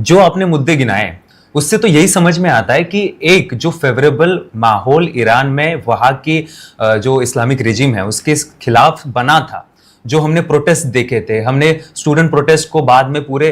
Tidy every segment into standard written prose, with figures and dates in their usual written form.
जो आपने मुद्दे गिनाए उससे तो यही समझ में आता है कि एक जो फेवरेबल माहौल ईरान में वहाँ की जो इस्लामिक रिजिम है उसके खिलाफ बना था। जो हमने प्रोटेस्ट देखे थे, हमने स्टूडेंट प्रोटेस्ट को बाद में पूरे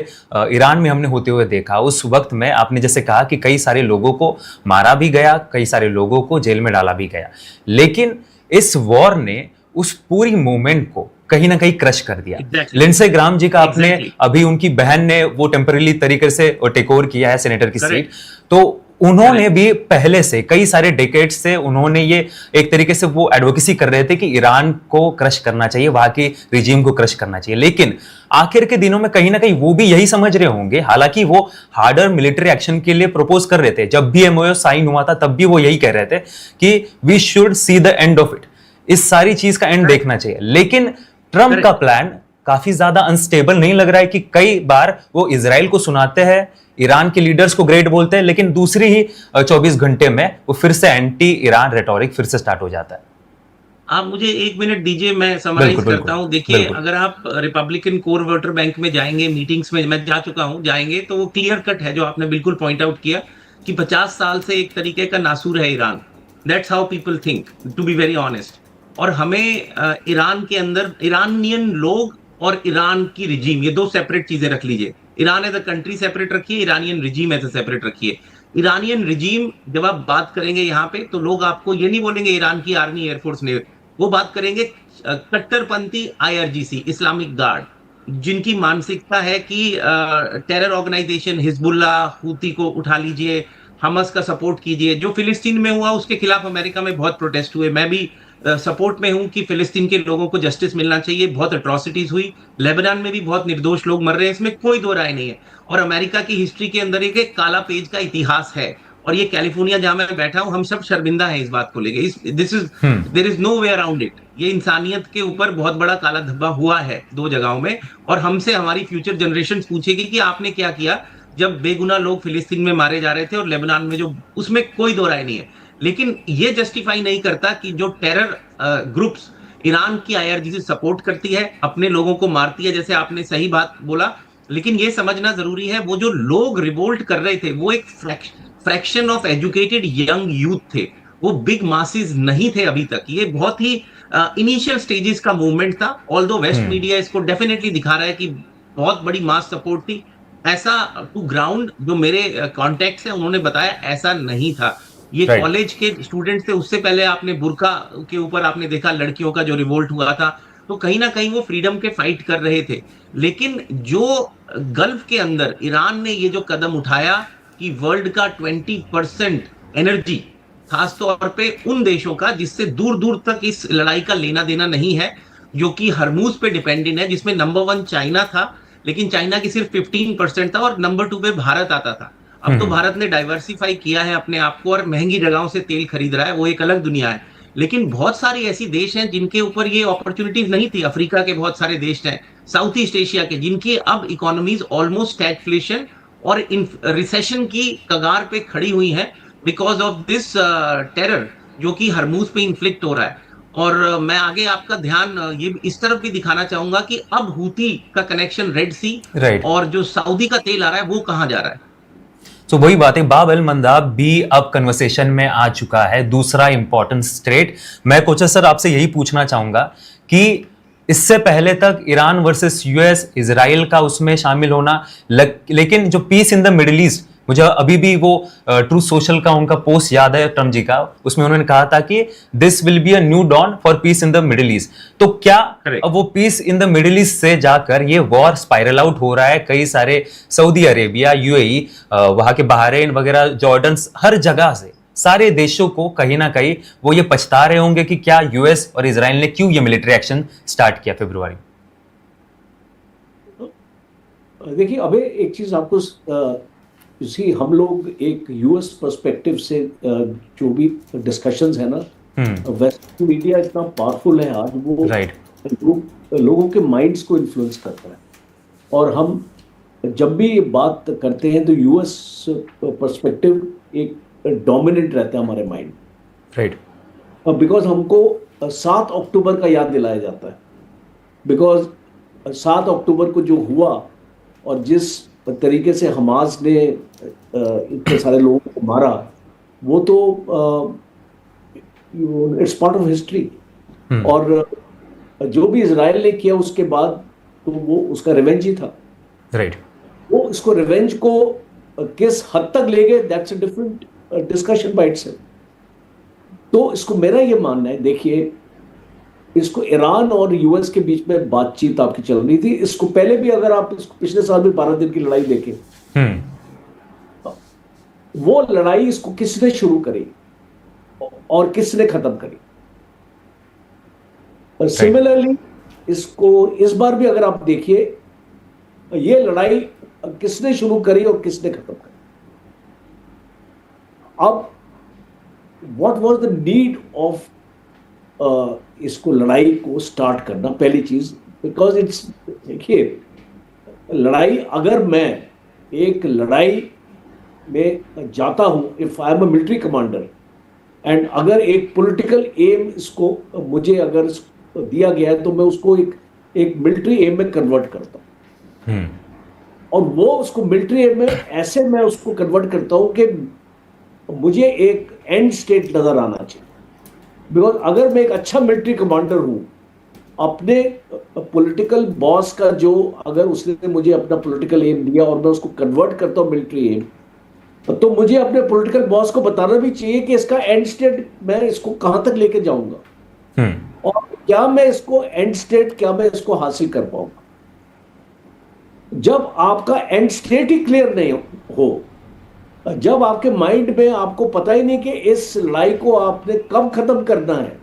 ईरान में हमने होते हुए देखा। उस वक्त में आपने जैसे कहा कि कई सारे लोगों को मारा भी गया, कई सारे लोगों को जेल में डाला भी गया, लेकिन इस वॉर ने उस पूरी मूवमेंट को कहीं ना कहीं क्रश कर दिया। लिंडसे ग्राम जी का आपने अभी उनकी बहन ने वो टेम्पररी तरीके से टेक ओवर किया है सेनेटर की सीट, तो उन्होंने भी पहले से कई सारे डेकेड से उन्होंने ये एक तरीके से वो एडवोकेसी कर रहे थे कि ईरान को क्रश करना चाहिए, वहां की रिजीम को क्रश करना चाहिए। लेकिन आखिर के दिनों में कहीं ना कहीं वो भी यही समझ रहे होंगे, हालांकि वो हार्डर मिलिट्री एक्शन के लिए प्रपोज कर रहे थे। जब भी एमओयू साइन हुआ था तब भी वो यही कह रहे थे कि we should see the end of it, इस सारी चीज का एंड देखना चाहिए। लेकिन ट्रंप का प्लान काफी ज्यादा अनस्टेबल नहीं लग रहा है कि कई बार वो इजराइल को सुनाते हैं, ईरान के लीडर्स को ग्रेट बोलते हैं, लेकिन दूसरी ही 24 घंटे में वो फिर से एंटी ईरान रेटोरिक फिर से स्टार्ट हो जाता है। आप मुझे 1 मिनट दीजिए, मैं समराइज करता हूं। देखिए, अगर आप रिपब्लिकन कोर वोटर बैंक में जाएंगे, मीटिंग्स में मैं जा चुका हूं, जाएंगे तो वो क्लियर कट है, जो आपने बिल्कुल पॉइंट आउट किया कि 50 साल से एक तरीके का नासूर है Iran. That's how people think, to be very honest. और हमें ईरान के अंदर ईरानियन लोग और ईरान की रिजीम, ये दो सेपरेट चीजें रख लीजिए। Iran as a country separate रखिए, Iranian regime as a separate रखिए। ईरानियन रिजीम जब आप बात करेंगे यहाँ पे, तो लोग आपको ये नहीं बोलेंगे ईरान की आर्मी एयरफोर्स ने, वो बात करेंगे कट्टरपंथी आईआरजीसी, इस्लामिक गार्ड, जिनकी मानसिकता है कि टेरर ऑर्गेनाइजेशन हिजबुल्ला, हूती को उठा लीजिए, हमास का सपोर्ट कीजिए। जो फिलिस्तीन में हुआ उसके खिलाफ अमेरिका में बहुत प्रोटेस्ट हुए, मैं भी सपोर्ट में हूं कि फिलिस्तीन के लोगों को जस्टिस मिलना चाहिए। बहुत अट्रॉसिटीज हुई, लेबनान में भी बहुत निर्दोष लोग मर रहे हैं, इसमें कोई दो राय नहीं है। और अमेरिका की हिस्ट्री के अंदर एक काला पेज का इतिहास है, और ये कैलिफोर्निया जहां मैं बैठा हूं, हम सब शर्मिंदा हैं इस बात को लेके। This is there is no way around it. ये इंसानियत के ऊपर बहुत बड़ा काला धब्बा हुआ है दो जगहों में, और हमसे हमारी फ्यूचर जनरेशन पूछेगी कि आपने क्या किया जब बेगुनाह लोग फिलिस्तीन में मारे जा रहे थे और लेबनान में, जो उसमें कोई दो राय नहीं है। लेकिन ये जस्टिफाई नहीं करता कि जो टेरर ग्रुप्स ईरान की आईआरजीसी सपोर्ट करती है, अपने लोगों को मारती है, जैसे आपने सही बात बोला। लेकिन ये समझना जरूरी है, वो जो लोग रिवोल्ट कर रहे थे वो एक fraction of educated young youth थे, वो बिग मासेस नहीं थे अभी तक। ये बहुत ही इनिशियल स्टेजेस का मूवमेंट था। ऑल्दो वेस्ट मीडिया इसको डेफिनेटली दिखा रहा है कि बहुत बड़ी मास सपोर्ट थी, ऐसा टू ग्राउंड जो मेरे कॉन्टेक्ट्स हैं उन्होंने बताया ऐसा नहीं था। ये कॉलेज के स्टूडेंट्स थे। उससे पहले आपने बुर्का के ऊपर आपने देखा लड़कियों का जो रिवोल्ट हुआ था, तो कहीं ना कहीं वो फ्रीडम के फाइट कर रहे थे। लेकिन जो गल्फ के अंदर ईरान ने ये जो कदम उठाया कि वर्ल्ड का 20% एनर्जी, खासतौर पे उन देशों का जिससे दूर दूर तक इस लड़ाई का लेना देना नहीं है, जो कि हरमूज पे डिपेंडेंट है, जिसमें नंबर 1 चाइना था, लेकिन चाइना की सिर्फ 15% था, और नंबर 2 पे भारत आता था। अब तो भारत ने डाइवर्सिफाई किया है अपने आप को और महंगी जगहों से तेल खरीद रहा है, वो एक अलग दुनिया है। लेकिन बहुत सारी ऐसी देश हैं जिनके ऊपर ये अपॉर्चुनिटीज नहीं थी। अफ्रीका के बहुत सारे देश हैं, साउथ ईस्ट एशिया के, जिनकी अब इकोनॉमीज ऑलमोस्ट स्टैगफ्लेशन और रिसेशन की कगार पे खड़ी हुई हैं बिकॉज ऑफ दिस टेरर जो कि हरमूज पे इन्फ्लिक्ट हो रहा है। और मैं आगे आपका ध्यान ये इस तरफ भी दिखाना चाहूंगा कि अब हूती का कनेक्शन रेड सी और जो सऊदी का तेल आ रहा है वो कहां जा रहा है। तो वही बात है, बाब अल मंदाब भी अब कन्वर्सेशन में आ चुका है, दूसरा इंपॉर्टेंट स्टेट। मैं कोचर सर आपसे यही पूछना चाहूंगा कि इससे पहले तक ईरान वर्सेस यूएस, इजराइल का उसमें शामिल होना, लेकिन जो peace in the Middle East, मुझे अभी भी वो ट्रू सोशल का उनका पोस्ट याद है ट्रम्प जी का, उसमें उन्होंने कहा था कि this will be a new dawn for peace in the Middle East. तो क्या अब वो peace in the Middle East से जाकर ये वॉर स्पाइरल आउट हो रहा है? कई सारे सऊदी अरेबिया, यूएई, वहां के बहरीन वगैरह, जॉर्डन, हर जगह से सारे देशों को कहीं ना कहीं वो ये पछता रहे होंगे कि क्या यूएस और इजराइल ने क्यों ये मिलिट्री एक्शन स्टार्ट किया फरवरी। देखिए, अबे एक चीज आपको इसी हम लोग एक यूएस पर्सपेक्टिव से जो भी डिस्कशंस है ना, वेस्ट मीडिया इतना पावरफुल है आज, वो लोगों के माइंड्स को इन्फ्लुएंस करता है। और हम जब भी बात करते हैं तो यूएस पर्सपेक्टिव एक डोमिनेंट रहता है हमारे माइंड, राइट। बिकॉज हमको 7 अक्टूबर का याद दिलाया जाता है, बिकॉज 7 अक्टूबर को जो हुआ और जिस तरीके से हमास ने इतने सारे लोगों को मारा, वो तो इट्स पार्ट ऑफ हिस्ट्री। और जो भी इजराइल ने किया उसके बाद, तो वो उसका रिवेंज ही था। राइट। वो इसको रिवेंज को किस हद तक ले गए, that's a different discussion by itself. तो इसको मेरा ये मानना है, देखिए इसको ईरान और यूएस के बीच में बातचीत आपकी चल रही थी। इसको पहले भी अगर आप इसको पिछले साल भी 12 दिन की लड़ाई देखें, वो लड़ाई इसको किसने शुरू करी और किसने खत्म करी। सिमिलरली इसको इस बार भी अगर आप देखिए, ये लड़ाई किसने शुरू करी और किसने खत्म करी। अब what was the need of इसको लड़ाई को स्टार्ट करना, पहली चीज, बिकॉज इट्स, देखिए लड़ाई, अगर मैं एक लड़ाई में जाता हूं, if I am a military commander, and अगर एक पॉलिटिकल एम इसको मुझे अगर दिया गया है, तो मैं उसको एक मिलिट्री एम में कन्वर्ट करता हूं। और वो उसको मिलिट्री एम में ऐसे मैं उसको कन्वर्ट करता हूं कि मुझे एक एंड स्टेट नजर आना चाहिए। बिकॉज अगर मैं एक अच्छा मिलिट्री कमांडर हूं, अपने पॉलिटिकल बॉस का जो, अगर उसने मुझे अपना पॉलिटिकल एम दिया और मैं उसको कन्वर्ट करता हूं मिलिट्री एम, तो मुझे अपने पॉलिटिकल बॉस को बताना भी चाहिए कि इसका एंड स्टेट मैं इसको कहां तक लेके जाऊंगा, और क्या मैं इसको एंड स्टेट, क्या मैं इसको हासिल कर पाऊंगा। जब आपका एंड स्टेट ही क्लियर नहीं हो, जब आपके माइंड में आपको पता ही नहीं कि इस लड़ाई को आपने कब खत्म करना है,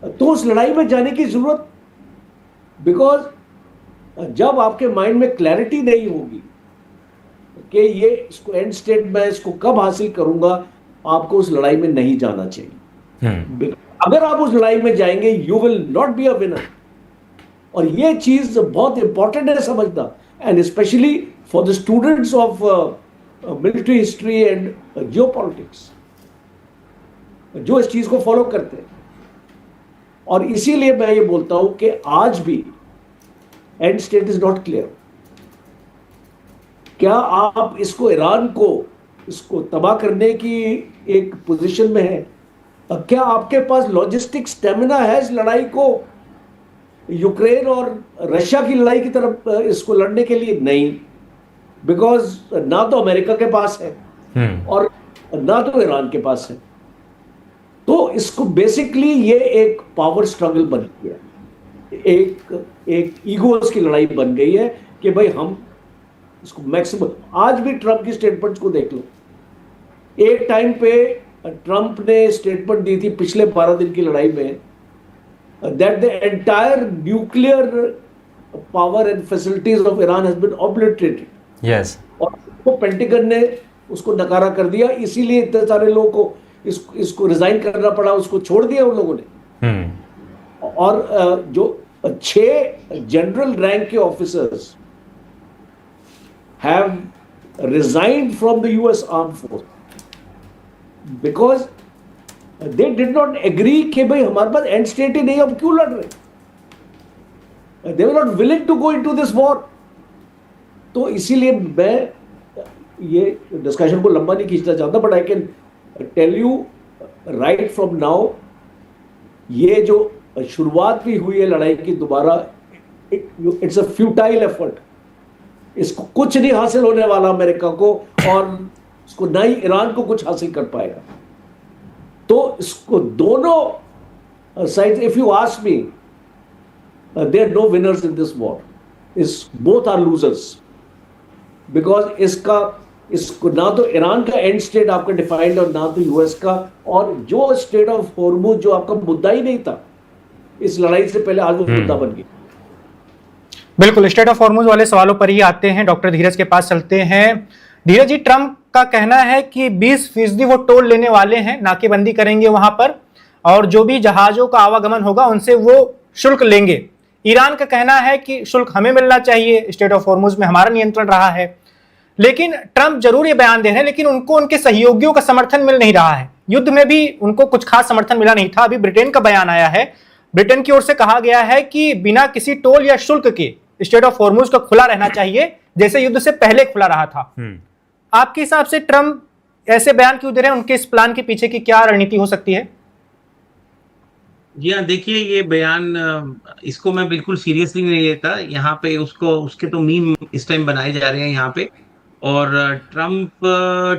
तो उस लड़ाई में जाने की जरूरत, बिकॉज जब आपके माइंड में क्लैरिटी नहीं होगी कि ये इसको एंड स्टेट में इसको कब हासिल करूंगा, आपको उस लड़ाई में नहीं जाना चाहिए। अगर आप उस लड़ाई में जाएंगे, you will not be a winner. और ये चीज बहुत इंपॉर्टेंट है समझना, and specially for the students of military history and geopolitics, जो इस चीज को फॉलो करते हैं। और इसीलिए मैं ये बोलता हूं कि आज भी and state is not clear. क्या आप इसको, ईरान को इसको तबाह करने की एक पोजीशन में है? क्या आपके पास लॉजिस्टिक स्टेमिना है इस लड़ाई को यूक्रेन और रशिया की लड़ाई की तरफ इसको लड़ने के लिए? नहीं, बिकॉज ना तो अमेरिका के पास है और ना तो ईरान के पास है। तो इसको बेसिकली ये एक पावर स्ट्रगल बन गया, एक ईगोस की लड़ाई बन गई है कि भाई हम इसको मैक्सिमम। आज भी ट्रंप की स्टेटमेंट्स को देख लो, एक टाइम पे ट्रंप ने स्टेटमेंट दी थी पिछले 12 दिन की लड़ाई में, that the entire nuclear power and facilities of Iran has been obliterated. Yes. और उसको पेंटागन ने उसको नकारा कर दिया, इसीलिए इतने सारे लोगों को इसको रिजाइन करना पड़ा, उसको छोड़ दिया उन लोगों ने। और जो 6 जनरल रैंक के officers have resigned from the US armed force because they did not agree कि भाई हमारे पास एंड स्टेट ही नहीं, अब क्यों लड़ रहे। They were not willing to go into this war. तो इसीलिए मैं ये डिस्कशन को लंबा नहीं खींचना चाहता, but I can tell you right from now, ये जो शुरुआत भी हुई है लड़ाई की दोबारा, इट्स अ फ्यूटाइल एफर्ट। इसको कुछ नहीं हासिल होने वाला अमेरिका को, और इसको ना ही ईरान को कुछ हासिल कर पाएगा। तो इसको दोनों side, if you ask me, there are no winners in this war, इस बोथ आर लूजर्स। बिकॉज इसको ना तो ईरान का एंड स्टेट आपका डिफाइंड और ना तो यूएस का, और जो स्टेट ऑफ होर्मुज जो आपका मुद्दा ही नहीं था इस लड़ाई से पहले, आज वो मुद्दा बन गया। बिल्कुल, स्टेट ऑफ होर्मुज वाले सवालों पर ही आते हैं। डॉक्टर धीरज के पास चलते हैं। धीरज जी, ट्रंप का कहना है कि 20% वो टोल लेने वाले हैं, नाकेबंदी करेंगे वहां पर, और जो भी जहाजों का आवागमन होगा उनसे वो शुल्क लेंगे। ईरान का कहना है कि शुल्क हमें मिलना चाहिए, स्टेट ऑफ होर्मुज में हमारा नियंत्रण रहा है। लेकिन ट्रंप जरूर ये बयान दे रहे हैं, लेकिन उनको उनके सहयोगियों का समर्थन मिल नहीं रहा है। युद्ध में भी उनको कुछ खास समर्थन मिला नहीं था। अभी ब्रिटेन का बयान आया है, ब्रिटेन की ओर से कहा गया है कि बिना किसी टोल या शुल्क के स्टेट ऑफ होर्मुज का खुला रहना चाहिए, जैसे युद्ध से पहले खुला रहा था। आपके हिसाब से ट्रंप ऐसे बयान क्यों दे रहे हैं? उनके इस प्लान के पीछे की क्या रणनीति हो सकती है? जी हाँ, देखिए ये बयान इसको मैं बिल्कुल सीरियसली नहीं लेता। यहाँ पे उसके तो मीम इस टाइम बनाए जा रहे हैं यहाँ पे। और Trump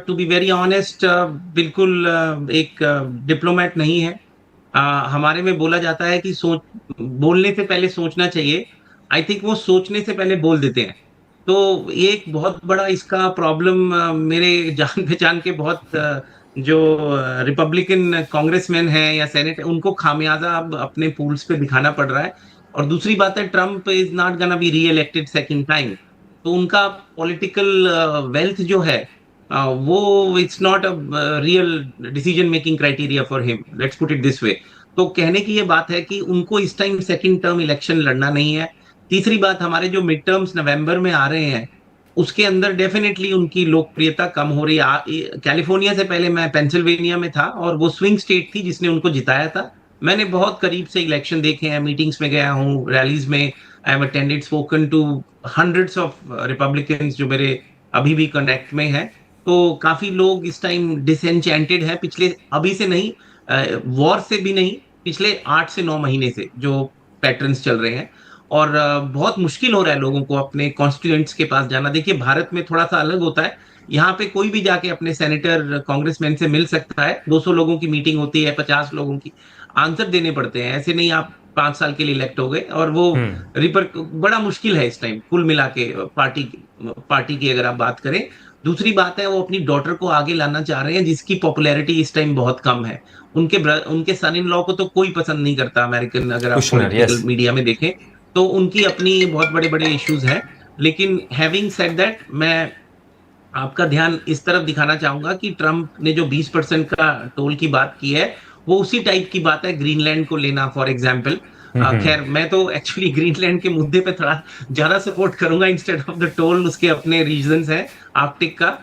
to be very honest बिल्कुल एक डिप्लोमेट नहीं है। हमारे में बोला जाता है कि बोलने से पहले सोचना चाहिए। आई थिंक वो सोचने से पहले बोल देते हैं। तो ये एक बहुत बड़ा इसका प्रॉब्लम मेरे जान पहचान के बहुत जो रिपब्लिकन कांग्रेसमैन हैं या सेनेट, उनको खामियाजा अब अपने पूल्स पे दिखाना पड़ रहा है। और दूसरी बात है, Trump is not gonna be री इलेक्टेड सेकेंड टाइम। तो उनका पॉलिटिकल वेल्थ जो है वो it's not a real decision making criteria for him, let's put it this way. तो कहने की ये बात है कि उनको इस टाइम सेकेंड टर्म इलेक्शन लड़ना नहीं है। तीसरी बात, हमारे जो मिड टर्म्स नवंबर में आ रहे हैं उसके अंदर डेफिनेटली उनकी लोकप्रियता कम हो रही है। कैलिफोर्निया से पहले मैं पेंसिल्वेनिया में था और वो स्विंग स्टेट थी जिसने उनको जिताया था। मैंने बहुत करीब से इलेक्शन देखे हैं, मीटिंग्स में गया हूँ, रैलीज में I have attended, spoken to hundreds of Republicans जो मेरे अभी भी कनेक्ट में है। तो काफी लोग इस टाइम डिसएन्चेंटेड है पिछले, अभी से नहीं, वॉर से भी नहीं, पिछले 8 से 9 महीने से जो पैटर्न्स चल रहे हैं। और बहुत मुश्किल हो रहा है लोगों को अपने कॉन्स्टिट्यूएंट्स के पास जाना। देखिए भारत में थोड़ा सा अलग होता है, यहाँ पे कोई भी जाके अपने सेनेटर कांग्रेसमैन से मिल सकता है। 200 लोगों की मीटिंग होती है, 50 लोगों की, आंसर देने पड़ते हैं। ऐसे नहीं आप 5 साल के लिए इलेक्ट हो गए। और वो बड़ा मुश्किल है इस टाइम कुल मिला के पार्टी की अगर आप बात करें। दूसरी बात है, वो अपनी डॉटर को आगे लाना चाह रहे हैं जिसकी पॉपुलैरिटी इस टाइम बहुत कम है। उनके सन इन लॉ को तो कोई पसंद नहीं करता अमेरिकन, अगर आप पॉलिटिकल मीडिया में देखें तो उनकी अपनी बहुत बड़े बड़े इश्यूज हैं। लेकिन हैविंग सेड दैट, मैं आपका ध्यान इस तरफ दिखाना चाहूंगा कि ट्रंप ने जो 20% का टोल की बात की है वो उसी टाइप की बात है ग्रीनलैंड को लेना फॉर एग्जाम्पल। खैर मैं तो एक्चुअली ग्रीनलैंड के मुद्दे पे थोड़ा ज्यादा सपोर्ट करूंगा इंस्टेड ऑफ द टोल, उसके अपने रीजंस हैं आर्कटिक का।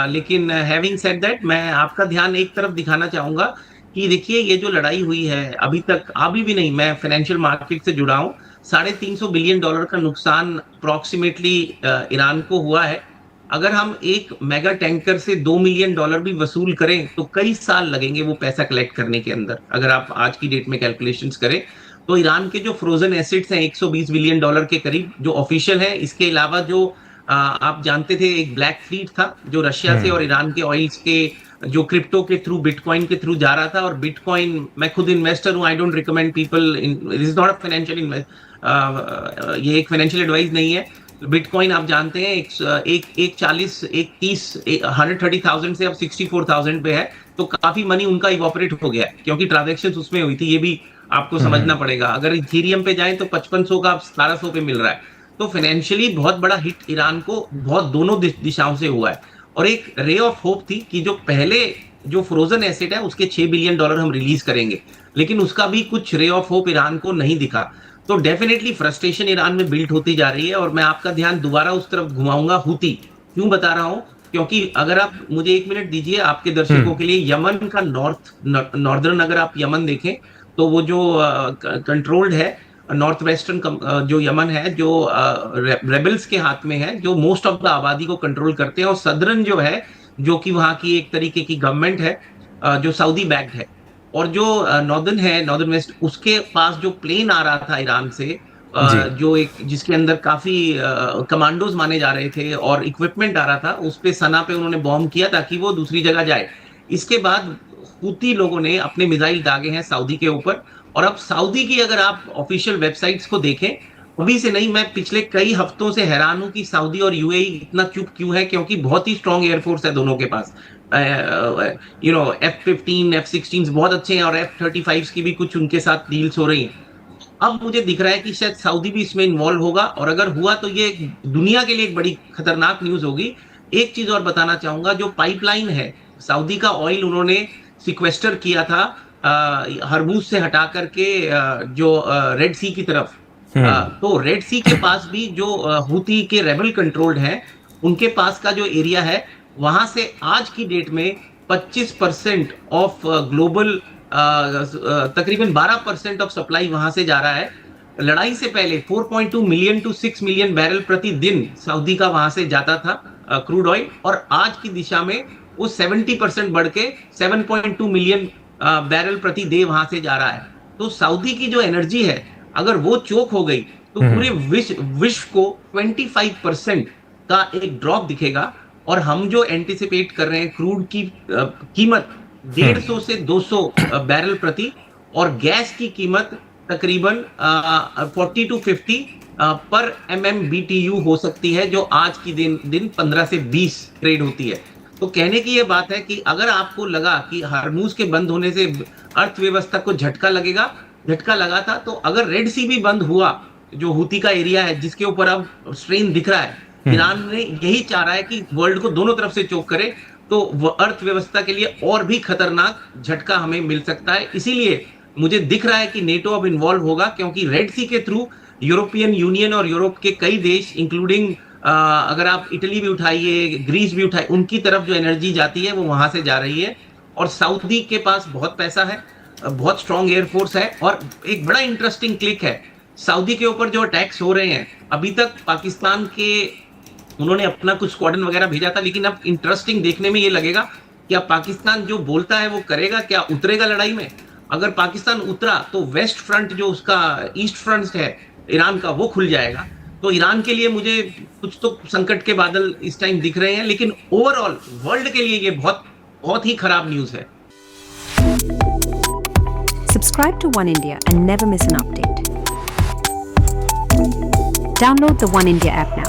लेकिन हैविंग सेड दैट, मैं आपका ध्यान एक तरफ दिखाना चाहूंगा कि देखिए ये जो लड़ाई हुई है अभी तक, अभी भी नहीं, मैं फाइनेंशियल मार्केट से जुड़ा हूं, $350 बिलियन का नुकसान अप्रोक्सीमेटली ईरान को हुआ है। अगर हम एक मेगा टैंकर से $2 मिलियन भी वसूल करें तो कई साल लगेंगे वो पैसा कलेक्ट करने के अंदर। अगर आप आज की डेट में कैलकुलेशंस करें तो ईरान के जो फ्रोजन एसेट्स हैं $120 बिलियन के करीब जो ऑफिशियल है। इसके अलावा जो आप जानते थे एक ब्लैक फ्लीट था जो रशिया से और ईरान के ऑयल्स के जो क्रिप्टो के थ्रू, बिटकॉइन के थ्रू जा रहा था। और बिटकॉइन, मैं खुद इन्वेस्टर हूं, I don't recommend people, this is not a financial ये एक फाइनेंशियल एडवाइस नहीं है। बिटकॉइन आप जानते हैं 130,000 से अब 64,000 पे है। तो काफी मनी उनका इवोपरेट हो गया है क्योंकि ट्रांजैक्शंस उसमें हुई थी, ये भी आपको समझना पड़ेगा। अगर इथेरियम पे जाएं तो 5500 का 1700 पे मिल रहा है। तो फाइनेंशियली बहुत बड़ा हिट ईरान को बहुत दोनों दिशाओं से हुआ है। और एक रे ऑफ होप थी कि जो पहले जो फ्रोजन एसेट है उसके $6 बिलियन हम रिलीज करेंगे, लेकिन उसका भी कुछ रे ऑफ होप ईरान को नहीं दिखा। तो डेफिनेटली फ्रस्ट्रेशन ईरान में बिल्ड होती जा रही है। और मैं आपका ध्यान दोबारा उस तरफ घुमाऊंगा, हूती क्यों बता रहा हूं, क्योंकि अगर आप मुझे 1 मिनट दीजिए आपके दर्शकों के लिए, यमन का नॉर्दर्न अगर आप यमन देखें तो वो जो कंट्रोल्ड है, नॉर्थ वेस्टर्न जो यमन है जो रेबल्स के हाथ में है, जो मोस्ट ऑफ द आबादी को कंट्रोल करते हैं। और सदर्न जो है, जो कि वहां की एक तरीके की गवर्नमेंट है जो सऊदी बैक्ड है। और जो नॉर्दर्न है, नॉर्दर्न वेस्ट, उसके पास जो प्लेन आ रहा था ईरान से, जो एक जिसके अंदर काफी कमांडोज माने जा रहे थे और इक्विपमेंट आ रहा था, उस पे सना पे उन्होंने बॉम्ब किया ताकि वो दूसरी जगह जाए। इसके बाद हूती लोगों ने अपने मिसाइल दागे हैं सऊदी के ऊपर। और अब सऊदी की अगर आप ऑफिशियल वेबसाइट्स को देखें, अभी से नहीं, मैं पिछले कई हफ्तों से हैरान हूं कि सऊदी और यूएई इतना चुप क्यों है, क्योंकि बहुत ही स्ट्रॉन्ग एयरफोर्स है दोनों के पास। F-15, F-16 बहुत अच्छे हैं और F-35 की भी कुछ उनके साथ डील्स हो रही हैं। अब मुझे दिख रहा है कि शायद सऊदी भी इसमें इन्वॉल्व होगा, और अगर हुआ तो ये दुनिया के लिए एक बड़ी खतरनाक न्यूज होगी। एक चीज और बताना चाहूंगा, जो पाइपलाइन है, सऊदी का ऑयल उन्होंने सिक्वेस्टर किया था हरमूज से हटा करके जो रेड सी की तरफ। तो रेड सी के पास भी जो हूती के रेबल कंट्रोल्ड है, उनके पास का जो एरिया है, वहां से आज की डेट में 25% ऑफ ग्लोबल, तकरीबन 12% ऑफ सप्लाई वहां से जा रहा है। लड़ाई से पहले 4.2 मिलियन टू 6 मिलियन बैरल प्रति दिन सऊदी का वहां से जाता था क्रूड ऑयल, और आज की दिशा में वो 70% बढ़ के 7.2 मिलियन बैरल प्रति डे वहां से जा रहा है। तो सऊदी की जो एनर्जी है, अगर वो चोक हो गई तो पूरे विश्व को 25% का एक ड्रॉप दिखेगा। और हम जो एंटिसिपेट कर रहे हैं क्रूड की कीमत 150 से 200 बैरल प्रति, और गैस की कीमत तकरीबन 40 टू 50 पर MMBTU हो सकती है, जो आज की दिन 15 से 20 ट्रेड होती है। तो कहने की ये बात है कि अगर आपको लगा कि हरमुज के बंद होने से अर्थव्यवस्था को झटका लगा था, तो अगर रेड सी भी बंद हुआ, जो हूती का एरिया है जिसके ऊपर अब स्ट्रेन दिख रहा है, ईरान ने यही चाह रहा है कि वर्ल्ड को दोनों तरफ से चोक करे, तो अर्थव्यवस्था के लिए और भी खतरनाक झटका हमें मिल सकता है। इसीलिए मुझे दिख रहा है कि नेटो अब इन्वॉल्व होगा, क्योंकि रेड सी के थ्रू यूरोपियन यूनियन और यूरोप के कई देश, इंक्लूडिंग अगर आप इटली भी उठाइए, ग्रीस भी उठाइए, उनकी तरफ जो एनर्जी जाती है वो वहां से जा रही है। और सऊदी के पास बहुत पैसा है, बहुत स्ट्रॉन्ग एयरफोर्स है। और एक बड़ा इंटरेस्टिंग क्लिक है, सऊदी के ऊपर जो अटैक्स हो रहे हैं, अभी तक पाकिस्तान के उन्होंने अपना कुछ स्क्वाड्रन वगैरह भेजा था, लेकिन अब इंटरेस्टिंग देखने में ये लगेगा कि अब पाकिस्तान जो बोलता है वो करेगा, क्या उतरेगा लड़ाई में। अगर पाकिस्तान उतरा तो वेस्ट फ्रंट जो उसका ईस्ट फ्रंट है ईरान का, वो खुल जाएगा। तो ईरान के लिए मुझे कुछ तो संकट के बादल इस टाइम दिख रहे हैं, लेकिन ओवरऑल वर्ल्ड के लिए ये बहुत ही खराब न्यूज़ है। Subscribe to One India and never miss an update. Download the One India app now.